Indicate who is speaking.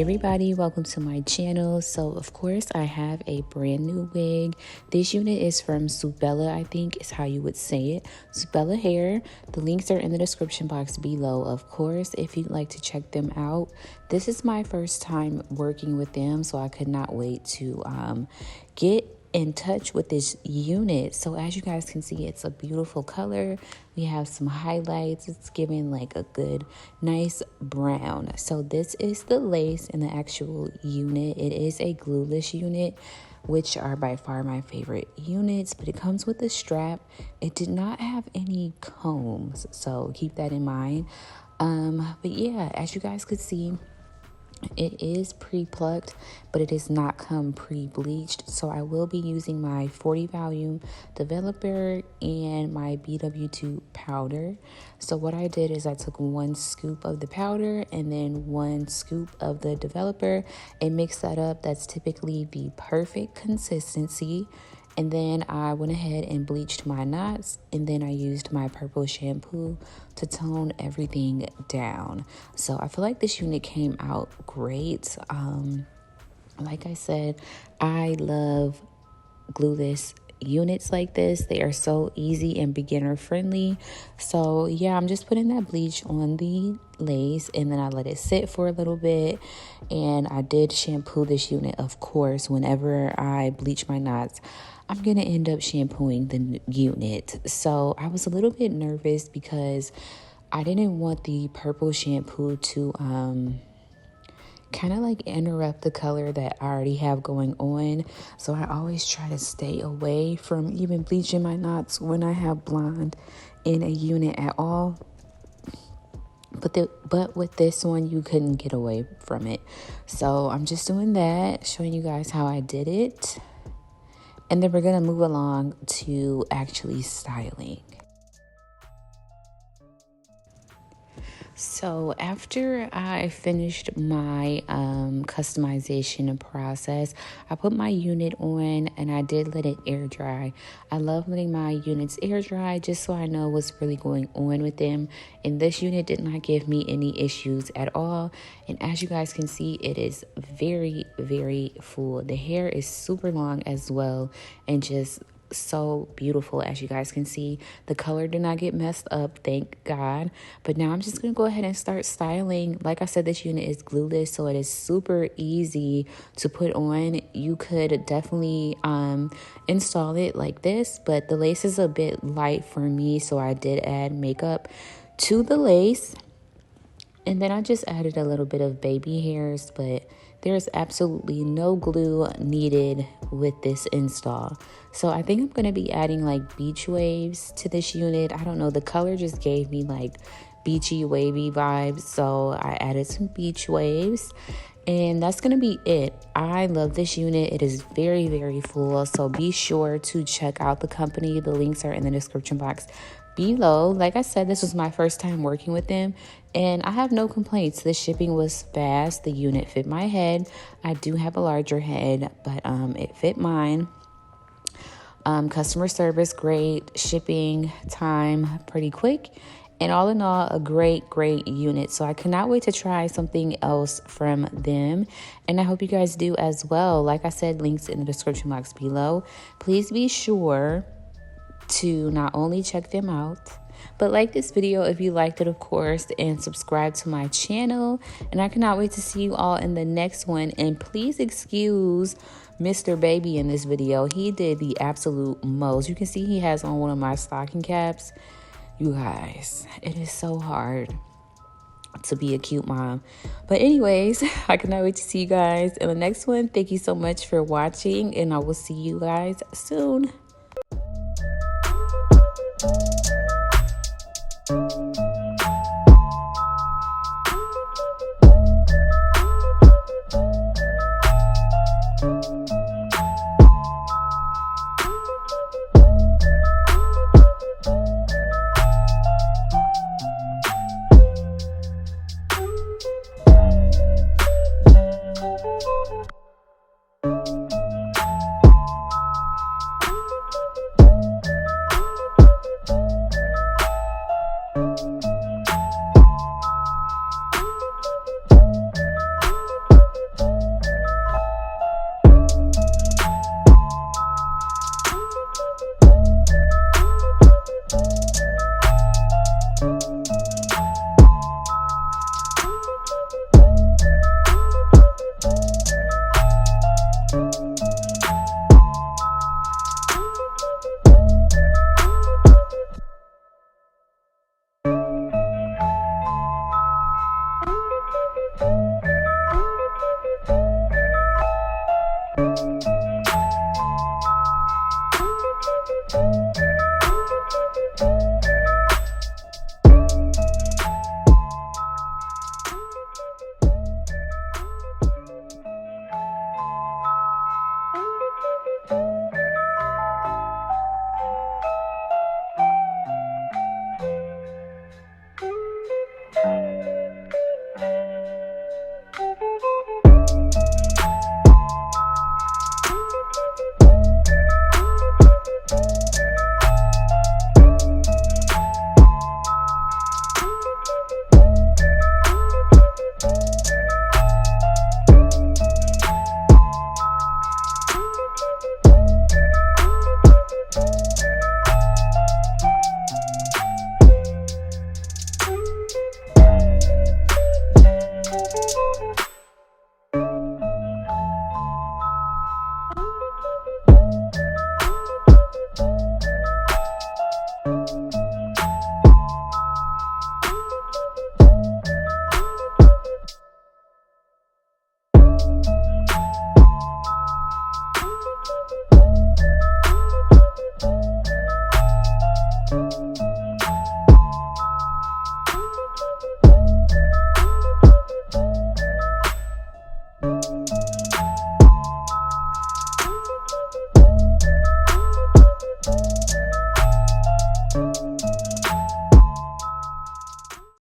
Speaker 1: everybody, welcome to my channel. So of course I have a brand new wig. This unit is from Subella, I think is how you would say it. Subella hair. The links are in the description box below, of course, if you'd like to check them out. This is my first time working with them, so I could not wait to get in touch with this unit. So as you guys can see, it's a beautiful color. We have some highlights. It's giving like a good nice brown. So this is the lace in the actual unit. It is a glueless unit, which are by far my favorite units, but it comes with a strap. It did not have any combs, so keep that in mind. But yeah, as you guys could see, it is pre-plucked, but it does not come pre-bleached. So I will be using my 40 volume developer and my BW2 powder. So what I did is I took 1 scoop of the powder and then 1 scoop of the developer and mixed that up. That's typically the perfect consistency. And then I went ahead and bleached my knots, and then I used my purple shampoo to tone everything down. So I feel like this unit came out great. Like I said, I love glueless units like this. They are so easy and beginner friendly. So yeah, I'm just putting that bleach on the lace and then I let it sit for a little bit. And I did shampoo this unit, of course. Whenever I bleach my knots, I'm gonna end up shampooing the unit. So I was a little bit nervous because I didn't want the purple shampoo to kind of like interrupt the color that I already have going on. So I always try to stay away from even bleaching my knots when I have blonde in a unit at all. But with this one, you couldn't get away from it. So I'm just doing that, showing you guys how I did it. And then we're going to move along to actually styling. So after I finished my customization process, I put my unit on and I did let it air dry. I love letting my units air dry just so I know what's really going on with them. And this unit did not give me any issues at all. And as you guys can see, it is very, very full. The hair is super long as well and just so beautiful. As you guys can see, the color did not get messed up, thank God. But now I'm just gonna go ahead and start styling. Like I said, this unit is glueless, so it is super easy to put on. You could definitely install it like this, but the lace is a bit light for me, so I did add makeup to the lace. And then I just added a little bit of baby hairs, but there's absolutely no glue needed with this install. So I think I'm going to be adding like beach waves to this unit. I don't know, the color just gave me like beachy wavy vibes. So I added some beach waves. And that's going to be it. I love this unit. It is very, very full. So be sure to check out the company. The links are in the description box below. Like I said, this was my first time working with them and I have no complaints. The shipping was fast. The unit fit my head. I do have a larger head, but it fit mine. Customer service great, shipping time pretty quick, and all in all a great unit. So I cannot wait to try something else from them, and I hope you guys do as well. Like I said, links in the description box below. Please be sure to not only check them out, but like this video if you liked it, of course, and subscribe to my channel. And I cannot wait to see you all in the next one. And please excuse Mr. Baby in this video. He did the absolute most. You can see he has on one of my stocking caps. You guys, it is so hard to be a cute mom. But anyways, I cannot wait to see you guys in the next one. Thank you so much for watching, and I will see you guys soon.